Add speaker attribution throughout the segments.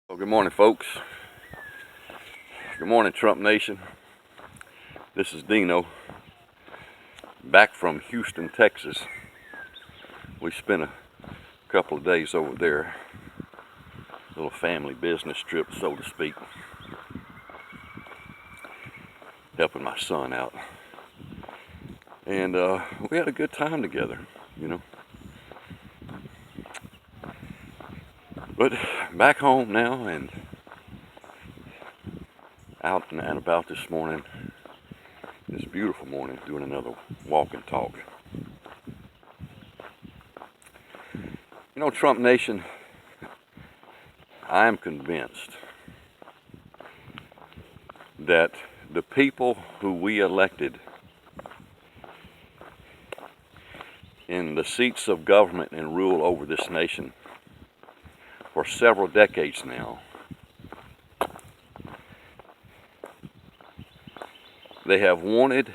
Speaker 1: Well, good morning, folks. Good morning, Trump Nation. This is Deno, back from Houston, Texas. We spent a couple of days over there, a little family business trip, so to speak, helping my son out. And we had a good time together, you know. But back home now and out and about this morning, this beautiful morning, doing another walk and talk. You know, Trump Nation, I am convinced that the people who we elected in the seats of government and rule over this nation for several decades now, they have wanted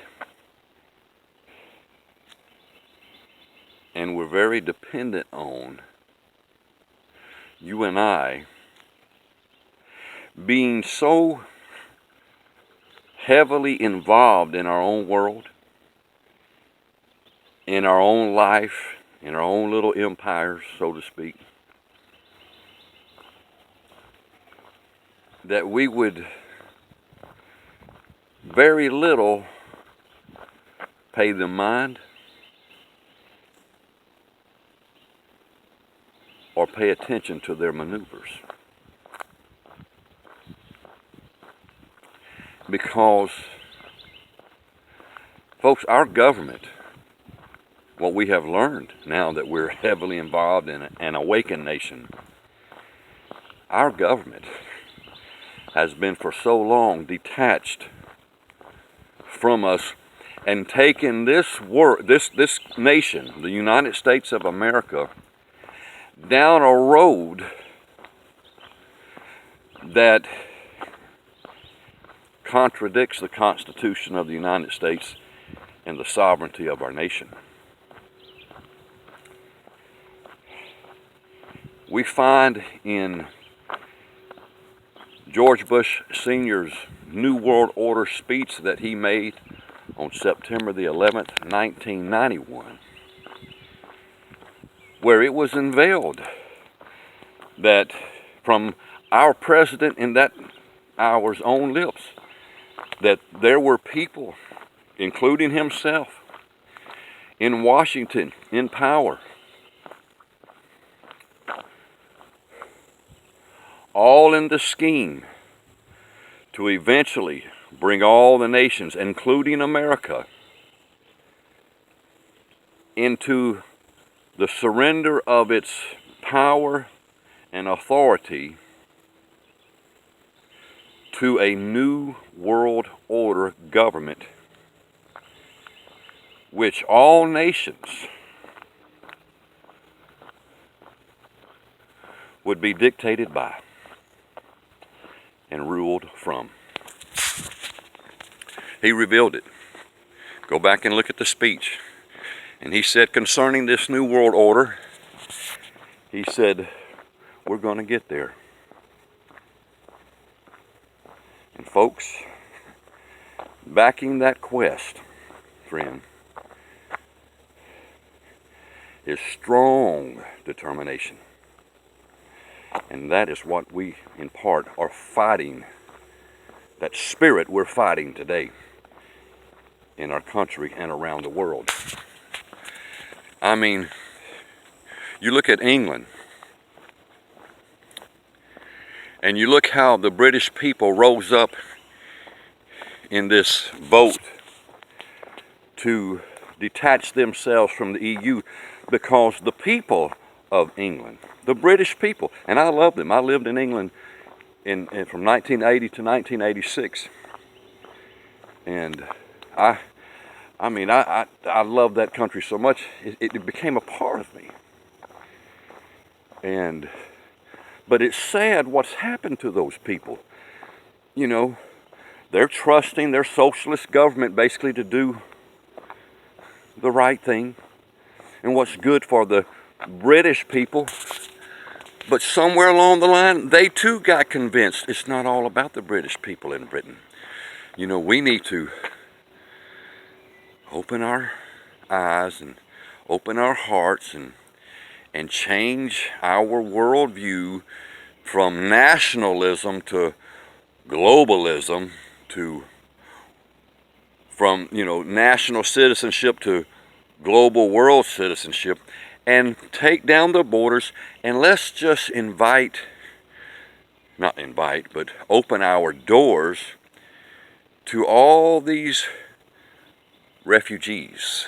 Speaker 1: and were very dependent on you and I being so heavily involved in our own world, in our own life, in our own little empires, so to speak, that we would very little pay them mind or pay attention to their maneuvers. Because, folks, our government, what we have learned now that we're heavily involved in an awakened nation, our government has been for so long detached from us and taken this nation, the United States of America, down a road that contradicts the Constitution of the United States and the sovereignty of our nation. We find in George Bush Sr.'s New World Order speech that he made on September the 11th, 1991, where it was unveiled that from our president in that hour's own lips, that there were people, including himself, in Washington, in power, all in the scheme to eventually bring all the nations, including America, into the surrender of its power and authority to a new world order government, which all nations would be dictated by and ruled from. He revealed it. Go back and look at the speech. And he said concerning this new world order, he said, we're going to get there. And folks, backing that quest, friend, is strong determination. And that is what we, in part, are fighting. That spirit we're fighting today in our country and around the world. I mean, you look at England, and you look how the British people rose up in this vote to detach themselves from the EU, because the people of England, the British people, and I love them. I lived in England from 1980 to 1986, and I love that country so much. It became a part of me. But it's sad what's happened to those people. You know, they're trusting their socialist government basically to do the right thing and what's good for the British people But somewhere along the line, they too got convinced it's not all about the British people in Britain. You know, we need to open our eyes and open our hearts and change our worldview from nationalism to globalism, from national citizenship to global world citizenship, and take down the borders, and let's just but open our doors to all these refugees,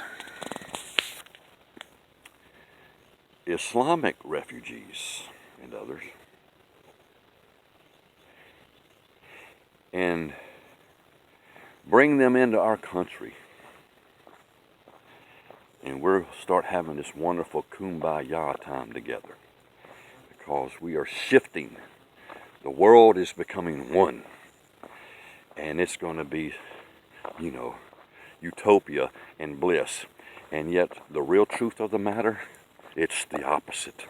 Speaker 1: Islamic refugees and others, and bring them into our country. And we'll start having this wonderful kumbaya time together, because we are shifting. The world is becoming one. And it's going to be, utopia and bliss. And yet, the real truth of the matter, it's the opposite.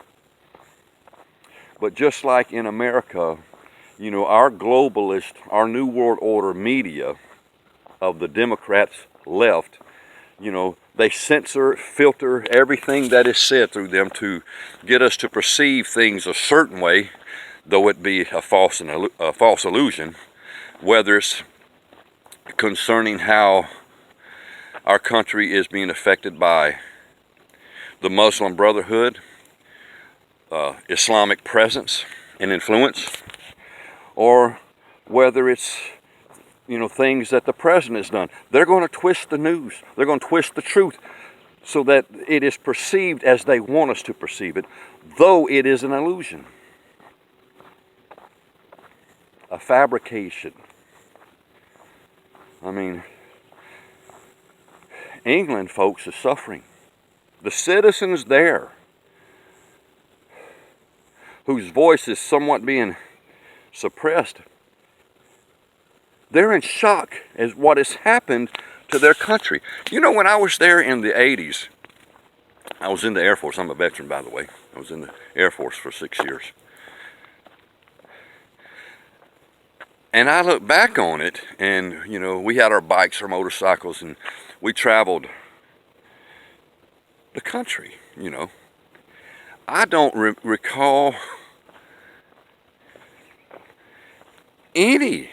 Speaker 1: But just like in America, our globalist, our New World Order media of the Democrats left, they censor, filter everything that is said through them to get us to perceive things a certain way, though it be a false illusion, whether it's concerning how our country is being affected by the Muslim Brotherhood, Islamic presence and influence, or whether it's things that the president has done. They're going to twist the news. They're going to twist the truth so that it is perceived as they want us to perceive it, though it is an illusion, a fabrication. I mean, England, folks, is suffering. The citizens there, whose voice is somewhat being suppressed, they're in shock as what has happened to their country. When I was there in the 80s, I was in the Air Force. I'm a veteran, by the way. I was in the Air Force for 6 years. And I look back on it, and, we had our bikes, our motorcycles, and we traveled the country, I don't recall any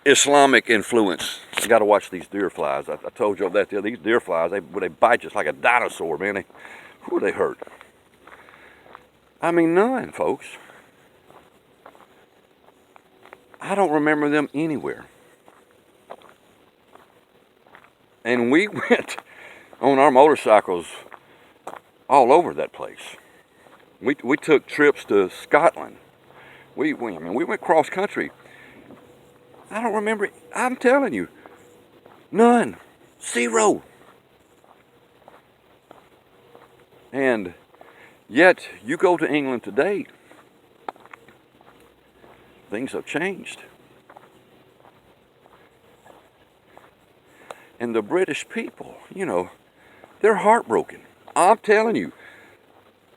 Speaker 1: Islamic influence. You got to watch these deer flies. I told you that these deer flies, they bite just like a dinosaur, man. They hurt. I mean, none, folks. I don't remember them anywhere. And we went on our motorcycles all over that place. We took trips to Scotland. We went cross country. I don't remember. I'm telling you, none, zero. And yet, you go to England today, things have changed. And the British people, they're heartbroken. I'm telling you,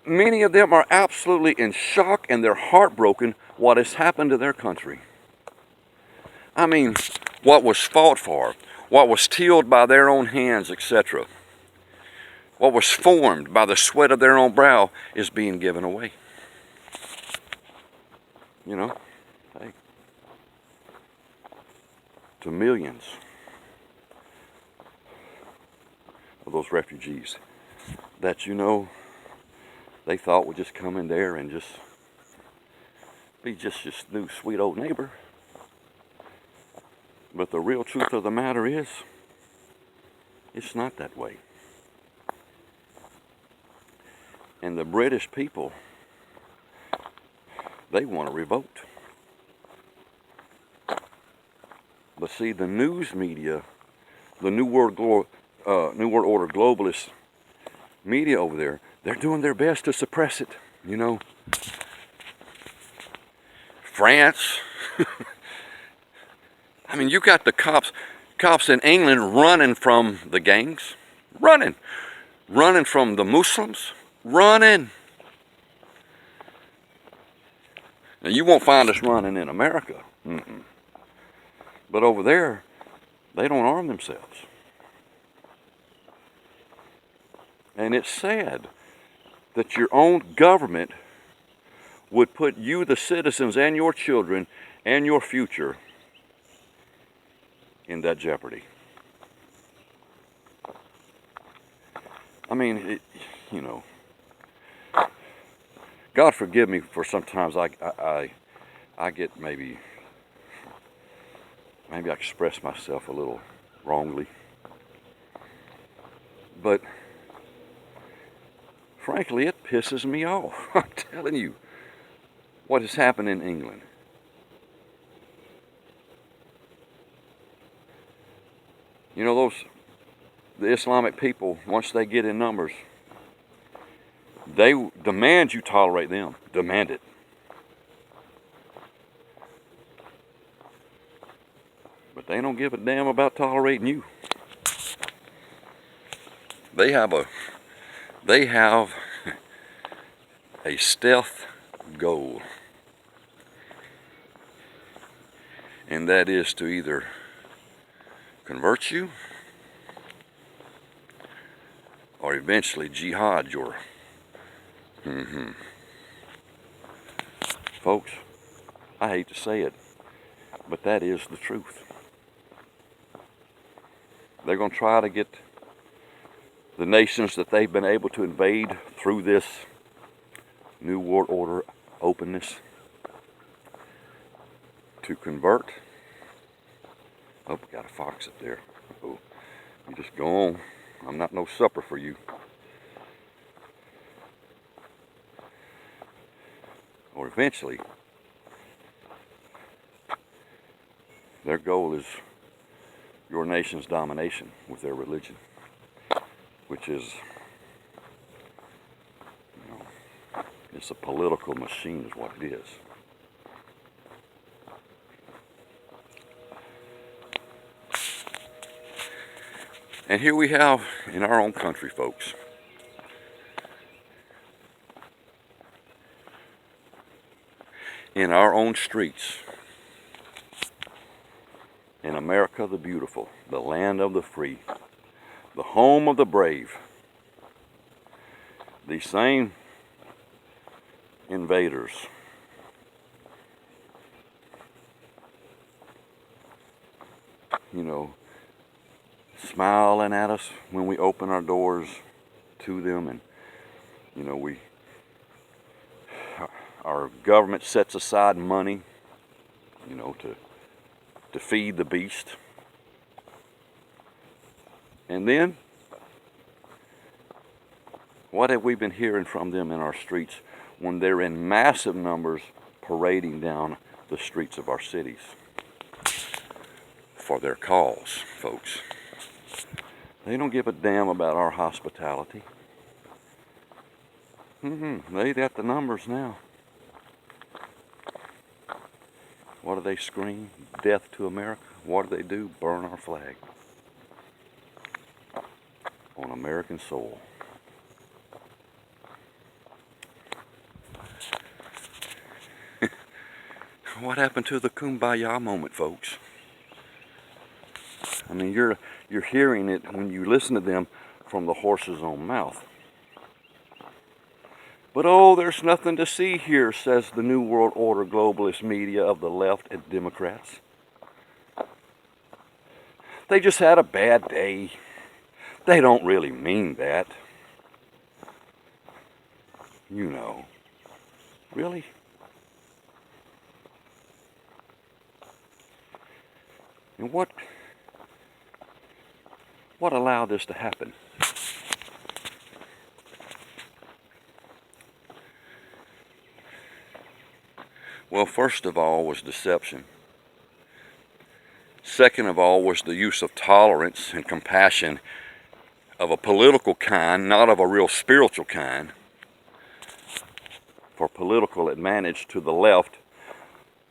Speaker 1: many of them are absolutely in shock, and they're heartbroken what has happened to their country. I mean, what was fought for, what was tilled by their own hands, etc., what was formed by the sweat of their own brow is being given away. Hey, to millions of those refugees that they thought would just come in there and just be just this new sweet old neighbor. But the real truth of the matter is, it's not that way. And the British people, they want to revolt. But see, the news media, the New World Order globalist media over there, they're doing their best to suppress it. France. I mean, you got the cops in England running from the gangs, running from the Muslims, running Now, you won't find us running in America. But over there, they don't arm themselves. And it's sad that your own government would put you, the citizens, and your children, and your future in that jeopardy. I mean, you know, God forgive me for sometimes I get maybe I express myself a little wrongly. But frankly, it pisses me off. I'm telling you what has happened in England. You know, the Islamic people, once they get in numbers, they demand you tolerate them. Demand it. But they don't give a damn about tolerating you. They have a stealth goal. And that is to either convert you or eventually jihad your Folks, I hate to say it, but that is the truth. They're going to try to get the nations that they've been able to invade through this New World Order openness to convert. Oh, we got a fox up there. Oh, you just go on. I'm not no supper for you. Or eventually, their goal is your nation's domination with their religion, which is, you know, it's a political machine is what it is. And here we have in our own country, folks, in our own streets, in America the beautiful, the land of the free, the home of the brave, these same invaders you know, smiling at us when we open our doors to them, and you know, our government sets aside money, you know, to feed the beast. And then, what have we been hearing from them in our streets when they're in massive numbers parading down the streets of our cities for their cause, folks? They don't give a damn about our hospitality. They got the numbers now. What do they scream? Death to America. What do? Burn our flag on American soil. What happened to the kumbaya moment, folks? I mean, you're hearing it when you listen to them from the horse's own mouth. But oh, there's nothing to see here, says the New World Order globalist media of the left and Democrats. They just had a bad day. They don't really mean that. You know. Really? And what allowed this to happen? Well, first of all was deception. Second of all was the use of tolerance and compassion of a political kind, not of a real spiritual kind, for political advantage to the left,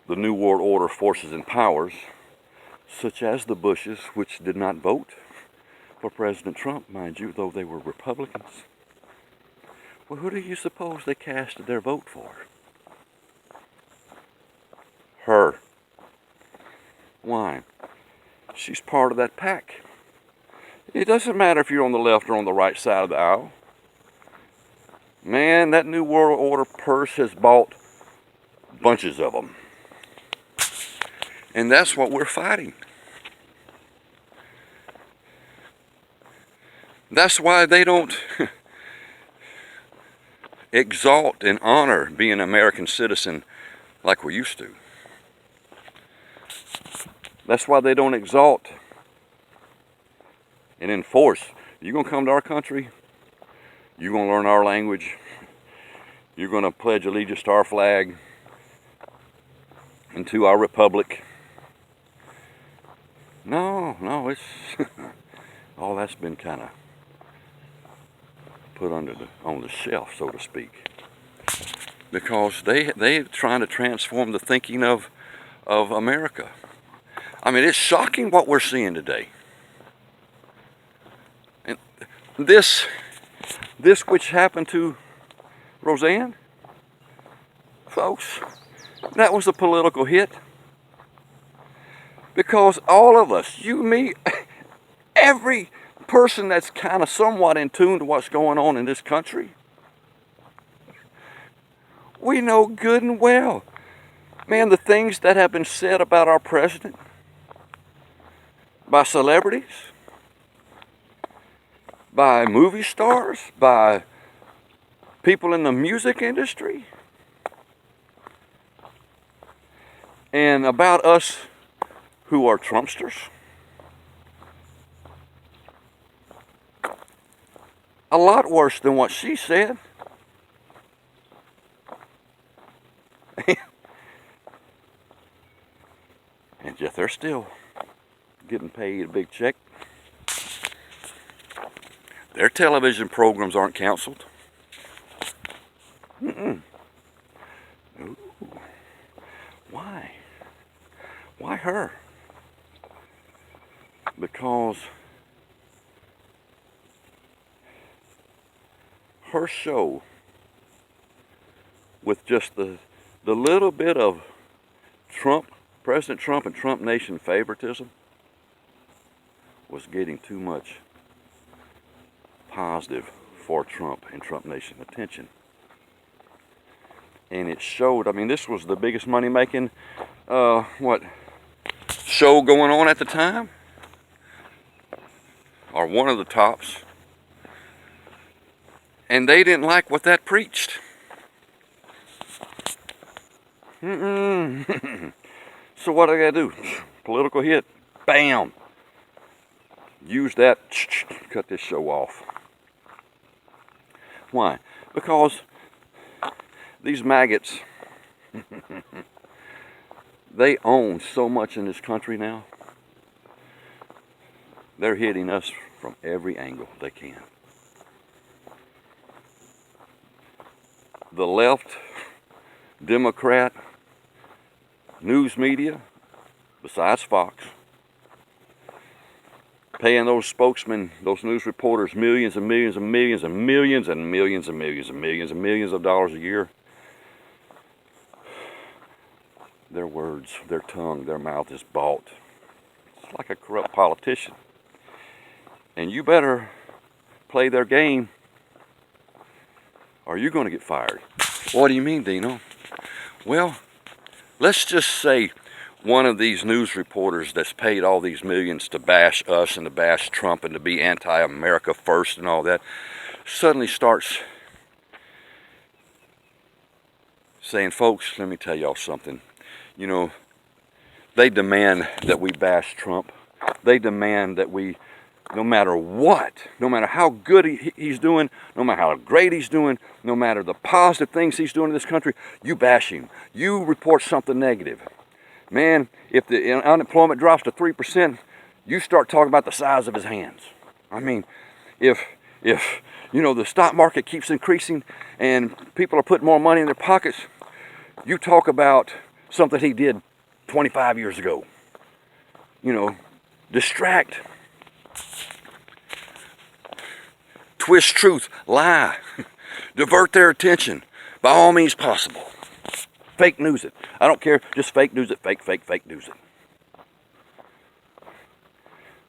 Speaker 1: the New World Order forces and powers, such as the Bushes, which did not vote for President Trump, mind you, though they were Republicans. Well, who do you suppose they cast their vote for? her. Why? She's part of that pack. It doesn't matter if you're on the left or on the right side of the aisle. Man, that New World Order purse has bought bunches of them. And that's what we're fighting. That's why they don't exalt and honor being an American citizen like we used to. That's why they don't exalt and enforce. You're going to come to our country, you're going to learn our language, you're going to pledge allegiance to our flag and to our republic. No, it's all that's been kind of put on the shelf, so to speak, because they're trying to transform the thinking of America. I mean, it's shocking what we're seeing today. And this which happened to Roseanne, folks, that was a political hit. Because all of us, you, me, every person that's kind of somewhat in tune to what's going on in this country, we know good and well, man, the things that have been said about our president by celebrities, by movie stars, by people in the music industry, and about us who are Trumpsters. A lot worse than what she said. And yet they're still getting paid a big check. Their television programs aren't canceled. Ooh. Why? Why her? Because her show, with just the little bit of President Trump and Trump Nation favoritism, was getting too much positive for Trump and Trump Nation attention. And it showed, I mean, this was the biggest money-making, show going on at the time, or one of the tops, and they didn't like what that preached. So what I gotta do? Political hit, bam, use that, cut this show off. Why? Because these maggots, they own so much in this country now. They're hitting us from every angle they can. The left, Democrat, news media, besides Fox, paying those spokesmen, those news reporters, millions and millions and millions and millions and millions and millions and millions and millions of dollars a year. Their words, their tongue, their mouth is bought. It's like a corrupt politician. And you better play their game or you're going to get fired. What do you mean, Deno? Well, let's just say one of these news reporters that's paid all these millions to bash us and to bash Trump and to be anti-America first and all that, suddenly starts saying, folks, let me tell y'all something. You know, they demand that we bash Trump. They demand that we, no matter what, no matter how good he's doing, no matter how great he's doing, no matter the positive things he's doing in this country, you bash him. You report something negative. Man, if the unemployment drops to 3%, you start talking about the size of his hands. I mean, if you know, the stock market keeps increasing and people are putting more money in their pockets, you talk about something he did 25 years ago. You know, distract, twist truth, lie, divert their attention by all means possible. Fake news it. I don't care. Just fake news it. Fake news it.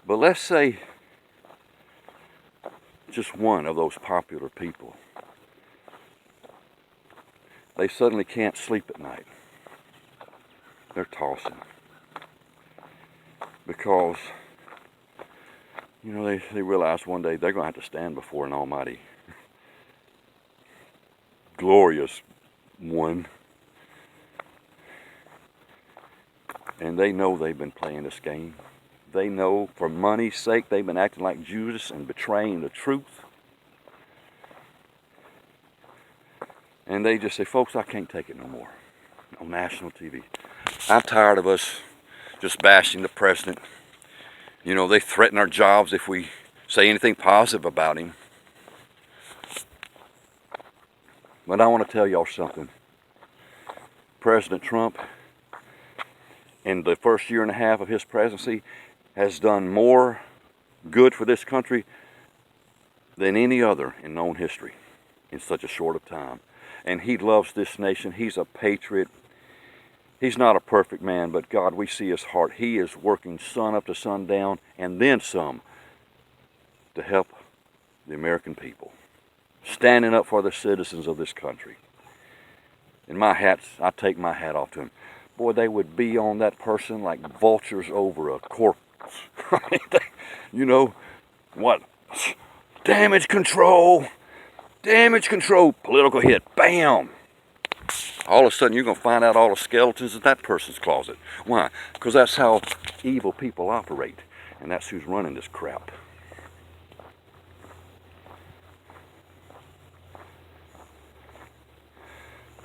Speaker 1: But let's say just one of those popular people, they suddenly can't sleep at night. They're tossing. Because, you know, they realize one day they're going to have to stand before an almighty, glorious one. And they know they've been playing this game. They know for money's sake they've been acting like Judas and betraying the truth. And they just say, folks, I can't take it no more on national TV. I'm tired of us just bashing the president. You know, they threaten our jobs if we say anything positive about him. But I want to tell y'all something. President Trump, in the first year and a half of his presidency, has done more good for this country than any other in known history in such a short of time. And he loves this nation. He's a patriot. He's not a perfect man, but God, we see his heart. He is working sun up to sundown and then some to help the American people, standing up for the citizens of this country. And I take my hat off to him. Boy, they would be on that person like vultures over a corpse. You know, what? Damage control, political hit, bam. All of a sudden you're going to find out all the skeletons in that person's closet. Why? Because that's how evil people operate. And that's who's running this crap.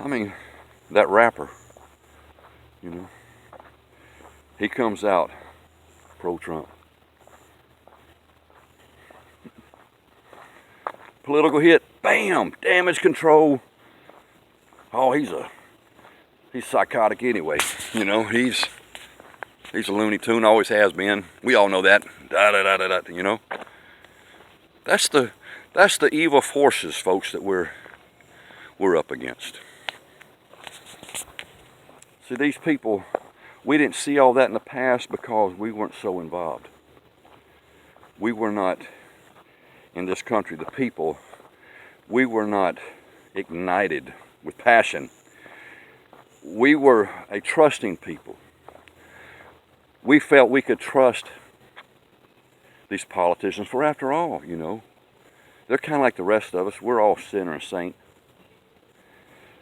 Speaker 1: I mean, that rapper, you know, he comes out pro-Trump. Political hit, bam, damage control. Oh, he's psychotic anyway. You know, he's a Looney Tune, always has been. We all know that. You know. That's the evil forces, folks, that we're up against. See, these people, we didn't see all that in the past because we weren't so involved. We were not, in this country, the people, we were not ignited with passion. We were a trusting people. We felt we could trust these politicians, for after all, you know, they're kind of like the rest of us. We're all sinner and saint.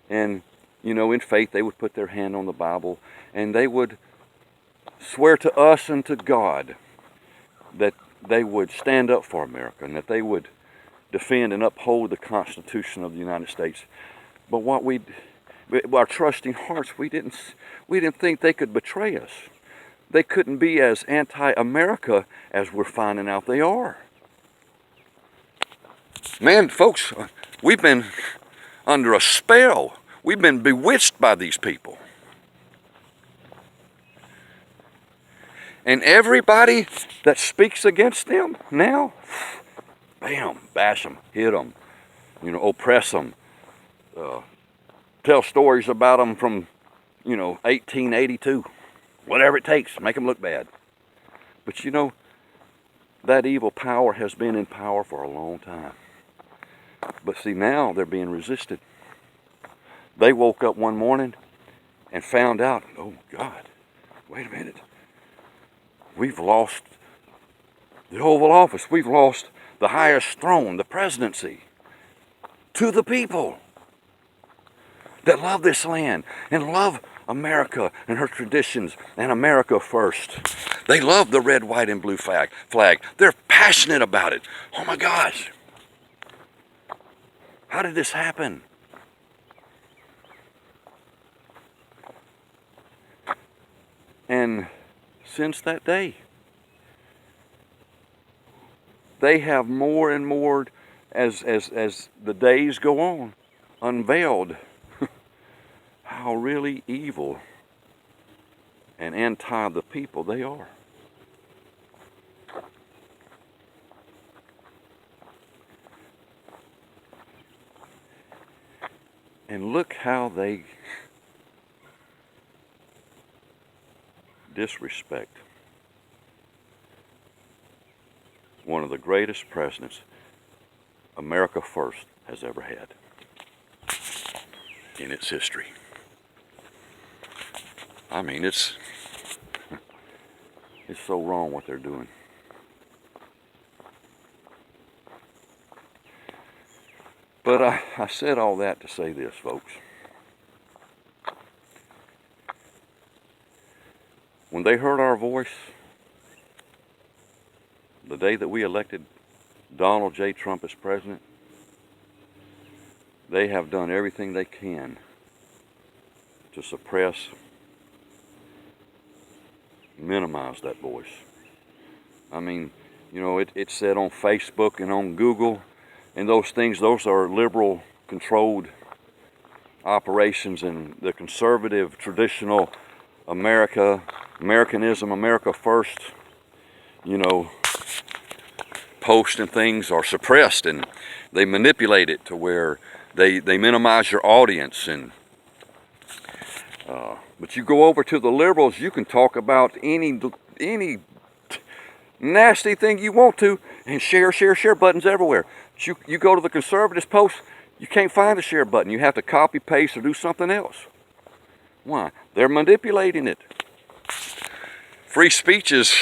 Speaker 1: And, you know, in faith, they would put their hand on the Bible and they would swear to us and to God that they would stand up for America and that they would defend and uphold the Constitution of the United States. But our trusting hearts, we didn't think they could betray us. They couldn't be as anti-America as we're finding out they are. Man, folks, we've been under a spell. We've been bewitched by these people. And everybody that speaks against them now, bam, bash them, hit them, you know, oppress them, tell stories about them from, you know, 1882, whatever it takes, make them look bad. But you know, that evil power has been in power for a long time. But see, now they're being resisted. They woke up one morning and found out, oh God, wait a minute. We've lost the Oval Office. We've lost the highest throne, the presidency, to the people that love this land and love America and her traditions and America first. They love the red, white, and blue flag. They're passionate about it. Oh my gosh. How did this happen? And since that day, they have more and more, as the days go on, unveiled how really evil and anti the people they are. And look how they disrespect one of the greatest presidents America first has ever had in its history. I mean, it's so wrong what they're doing. But I said all that to say this, folks. When they heard our voice, the day that we elected Donald J. Trump as president, they have done everything they can to suppress, minimize that voice. I mean, you know, it's said on Facebook and on Google and those things, those are liberal controlled operations, and the conservative, traditional Americanism, America first, you know, posts and things are suppressed, and they manipulate it to where they minimize your audience. And but you go over to the liberals, you can talk about any nasty thing you want to, and share buttons everywhere. But you go to the conservatives post, you can't find the share button. You have to copy, paste, or do something else. Why? They're manipulating it. Free speech is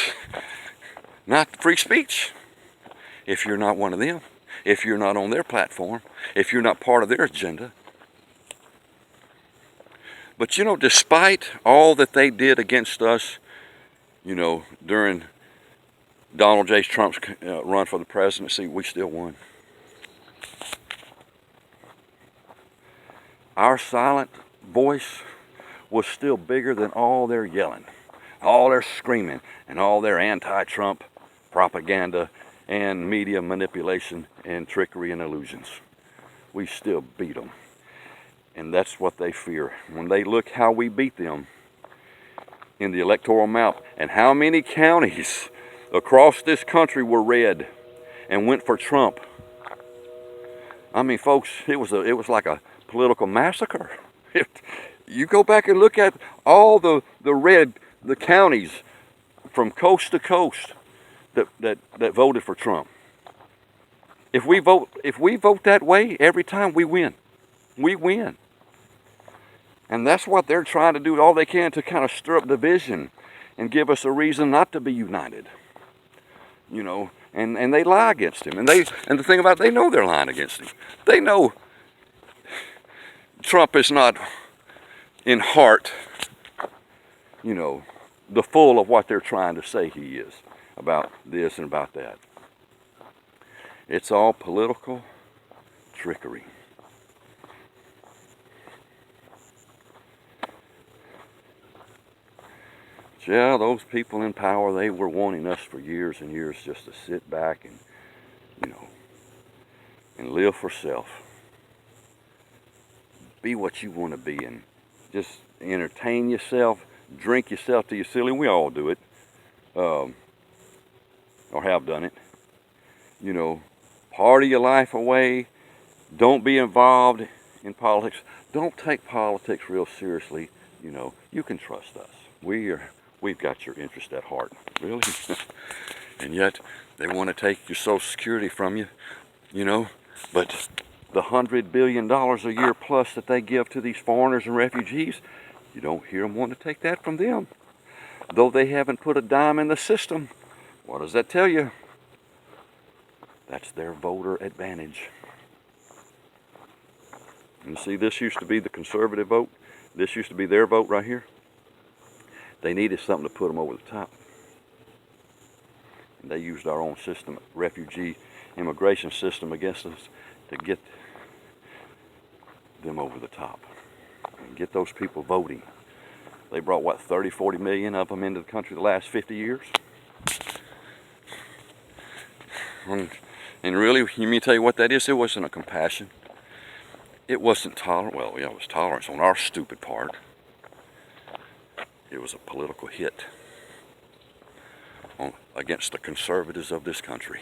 Speaker 1: not free speech if you're not one of them, if you're not on their platform, if you're not part of their agenda. But you know, despite all that they did against us, you know, during Donald J. Trump's run for the presidency, we still won. Our silent voice was still bigger than all their yelling, all their screaming, and all their anti-Trump propaganda and media manipulation and trickery and illusions. We still beat them. And that's what they fear. When they look how we beat them in the electoral map, and how many counties across this country were red and went for Trump. I mean, folks, it was like a political massacre. You go back and look at all the counties from coast to coast that voted for Trump. If we vote that way every time, we win. We win. And that's what they're trying to do, all they can to kind of stir up division and give us a reason not to be united. You know, and they lie against him. And the thing about it, they know they're lying against him. They know Trump is not in heart, you know, the full of what they're trying to say he is about this and about that. It's all political trickery. Yeah, those people in power, they were wanting us for years and years just to sit back and, you know, and live for self. Be what you want to be, and just entertain yourself, drink yourself till you're silly. We all do it, or have done it. You know, party your life away. Don't be involved in politics. Don't take politics real seriously. You know, you can trust us. We've got your interest at heart, really. And yet, they want to take your Social Security from you, you know. But the $100 billion a year plus that they give to these foreigners and refugees, you don't hear them want to take that from them. Though they haven't put a dime in the system, what does that tell you? That's their voter advantage. And see, this used to be the conservative vote. This used to be their vote right here. They needed something to put them over the top. And they used our own system, refugee immigration system, against us to get them over the top and get those people voting. They brought, what, 30, 40 million of them into the country the last 50 years? And really, let me tell you what that is. It wasn't a compassion. It wasn't tolerance. Well, yeah, it was tolerance on our stupid part. It was a political hit against the conservatives of this country,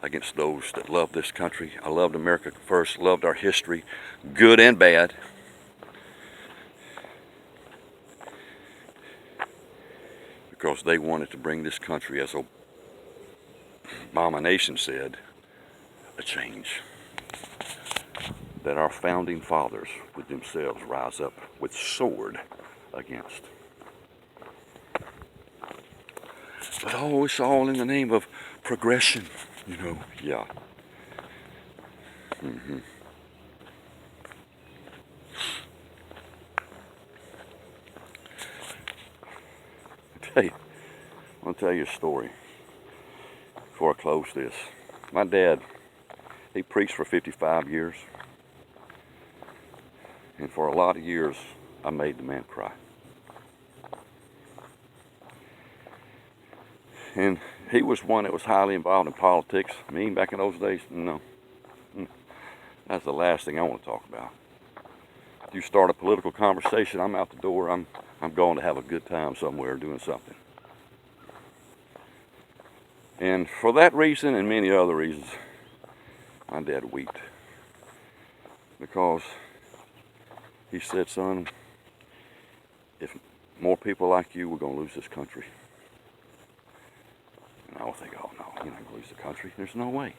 Speaker 1: against those that love this country. I loved America first, loved our history, good and bad. because they wanted to bring this country, as Obama Nation said, a change. That our founding fathers would themselves rise up with sword against. But oh, it's all in the name of progression, you know. Yeah. I'll tell you a story before I close this. My dad, he preached for 55 years. And for a lot of years, I made the man cry. And he was one that was highly involved in politics. Me, back in those days, no. That's the last thing I want to talk about. If you start a political conversation, I'm out the door. I'm going to have a good time somewhere doing something. And for that reason and many other reasons, my dad wept. Because he said, son, if more people like you, we're going to lose this country. And I would think, oh no, you're not going to lose the country. There's no way.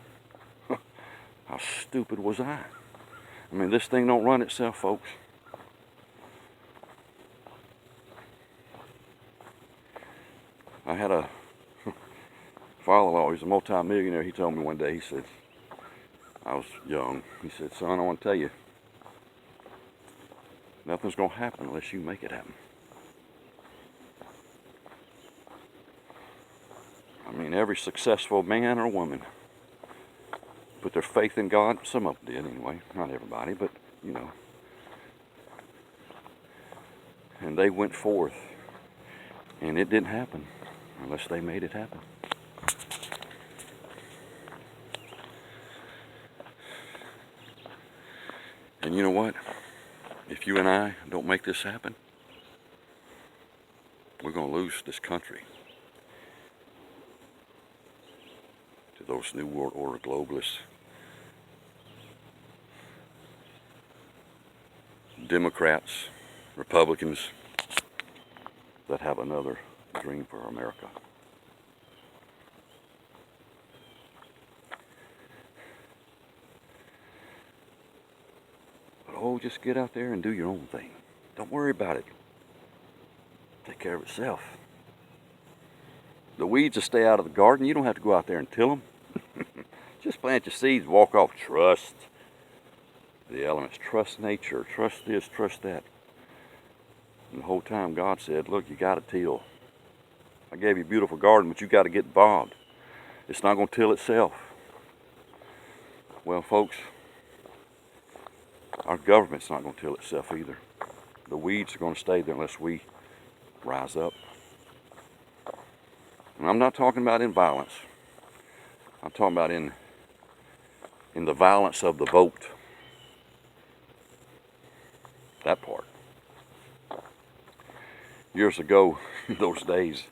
Speaker 1: How stupid was I? I mean, this thing don't run itself, folks. I had a father-in-law, he's a multi-millionaire. He told me one day, he said, I was young, he said, son, I want to tell you, nothing's going to happen unless you make it happen. I mean, every successful man or woman put their faith in God. Some of them did anyway, not everybody, but you know. And they went forth, and it didn't happen unless they made it happen. And you know what? If you and I don't make this happen, we're going to lose this country to those New World Order globalists, Democrats, Republicans that have another dream for America. But oh, just get out there and do your own thing. Don't worry about it. Take care of itself. The weeds will stay out of the garden. You don't have to go out there and till them. Just plant your seeds, walk off. Trust the elements. Trust nature. Trust this, trust that. And the whole time God said, look, you got to till. I gave you a beautiful garden, but you got to get involved. It's not going to till itself. Well, folks, our government's not going to till itself either. The weeds are going to stay there unless we rise up. And I'm not talking about in violence. I'm talking about in the violence of the vote. That part. Years ago, in those days,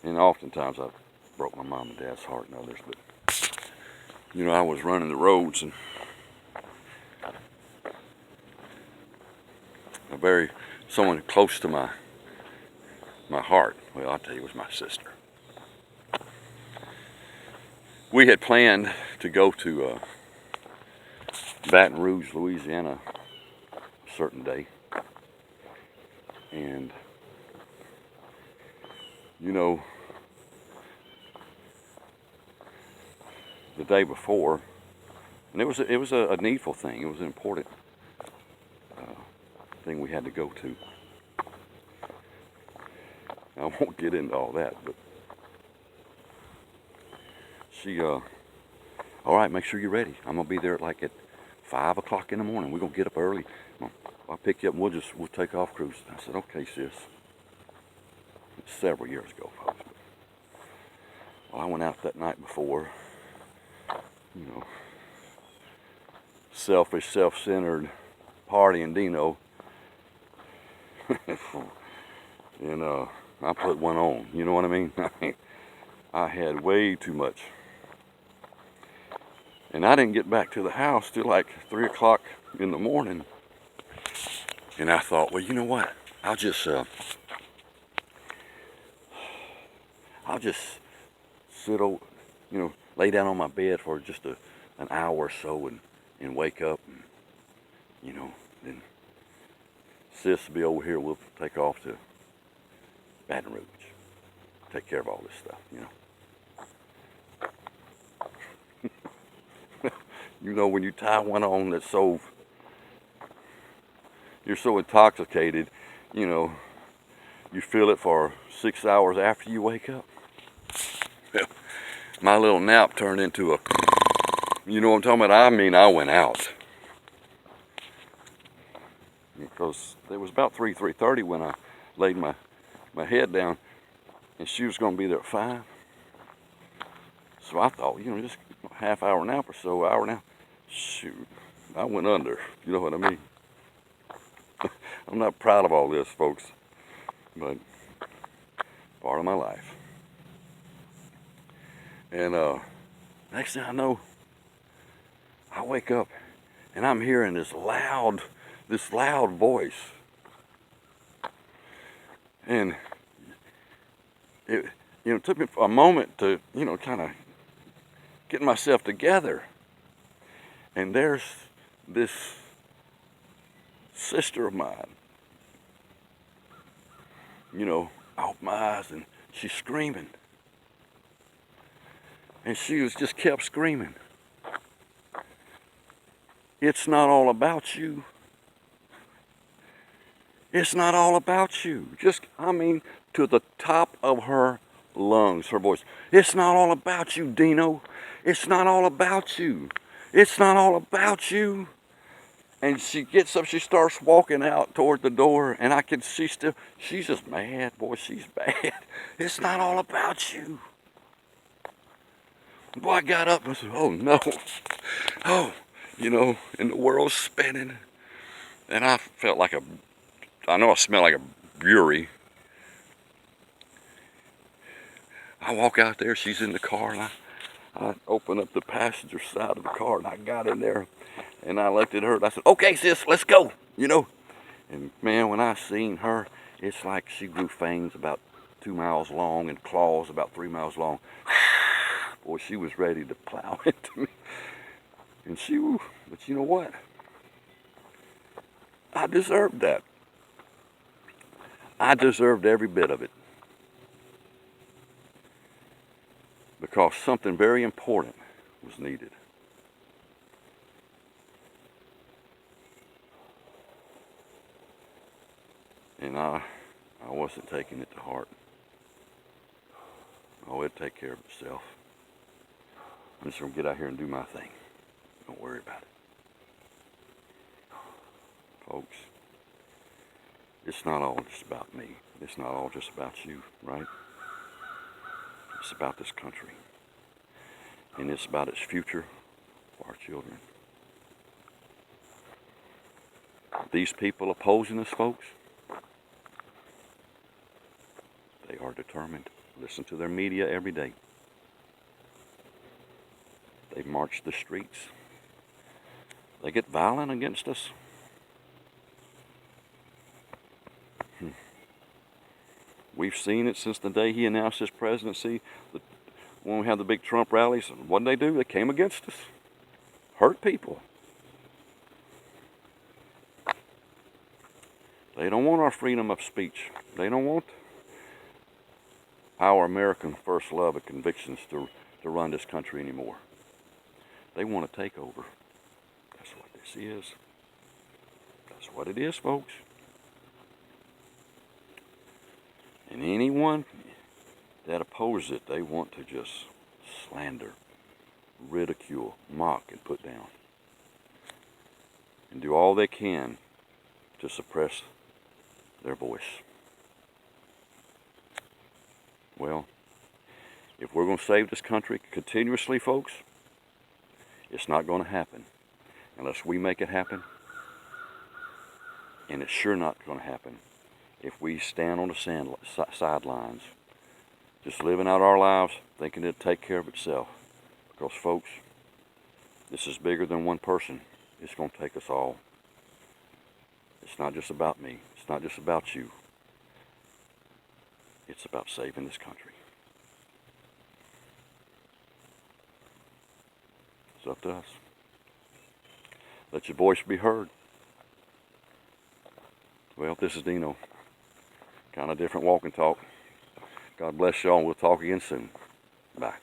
Speaker 1: and oftentimes I broke my mom and dad's heart and others, but you know, I was running the roads, and someone close to my heart, well, I'll tell you, it was my sister. We had planned to go to Baton Rouge, Louisiana, a certain day. And, you know, the day before, and it was a needful thing. It was an important thing we had to go to. I won't get into all that, but she, all right, make sure you're ready. I'm going to be there at 5 o'clock in the morning. We're going to get up early. I'll pick you up and we'll take off cruising. I said, okay, sis. It's several years ago, folks. Well, I went out that night before, you know, selfish, self-centered party in Deno. And I put one on, you know what I mean? I had way too much. And I didn't get back to the house till like 3 o'clock in the morning. And I thought, well, you know what? I'll just I'll just sit over, lay down on my bed for just an hour or so and wake up and, then sis will be over here. We'll take off to Baton Rouge. Take care of all this stuff, when you tie one on that's you're so intoxicated, you feel it for 6 hours after you wake up. My little nap turned into you know what I'm talking about? I mean, I went out. Because it was about 3:30 when I laid my head down, and she was going to be there at 5. So I thought, just a half hour nap or so, hour nap. Shoot, I went under. You know what I mean? I'm not proud of all this, folks, but part of my life. And next thing I know, I wake up and I'm hearing this loud voice. And it took me a moment to, kind of get myself together. And there's this sister of mine. I opened my eyes and she's screaming. And she just kept screaming. It's not all about you. It's not all about you. To the top of her lungs, her voice. It's not all about you, Deno. It's not all about you. It's not all about you. And she gets up, she starts walking out toward the door, and I can see she's just mad, boy, she's bad. It's not all about you. Boy, I got up and said, oh no. Oh, and the world's spinning. And I felt like I know I smell like a brewery. I walk out there, she's in the car, and I open up the passenger side of the car, and I got in there, and I looked at her, and I said, okay, sis, let's go, And man, when I seen her, it's like she grew fangs about 2 miles long and claws about 3 miles long. Boy, she was ready to plow into me. And but you know what? I deserved that. I deserved every bit of it. Because something very important was needed. And I wasn't taking it to heart. Oh, it'd take care of itself. I'm just going to get out here and do my thing. Don't worry about it. Folks, it's not all just about me. It's not all just about you, right? It's about this country. And it's about its future for our children. These people opposing us, folks, they are determined. Listen to their media every day. They march the streets. They get violent against us. We've seen it since the day he announced his presidency. When we had the big Trump rallies, what did they do? They came against us. Hurt people. They don't want our freedom of speech. They don't want our American first love and convictions to run this country anymore. They want to take over. That's what this is. That's what it is, folks. And anyone that opposes it, they want to just slander, ridicule, mock, and put down. And do all they can to suppress their voice. Well, if we're going to save this country continuously, folks, it's not going to happen unless we make it happen. And it's sure not going to happen if we stand on the sidelines, just living out our lives, thinking it'll take care of itself. Because, folks, this is bigger than one person. It's going to take us all. It's not just about me. It's not just about you. It's about saving this country. It's up to us. Let your voice be heard. Well, this is Deno. Kind of different walk and talk. God bless y'all, and we'll talk again soon. Bye.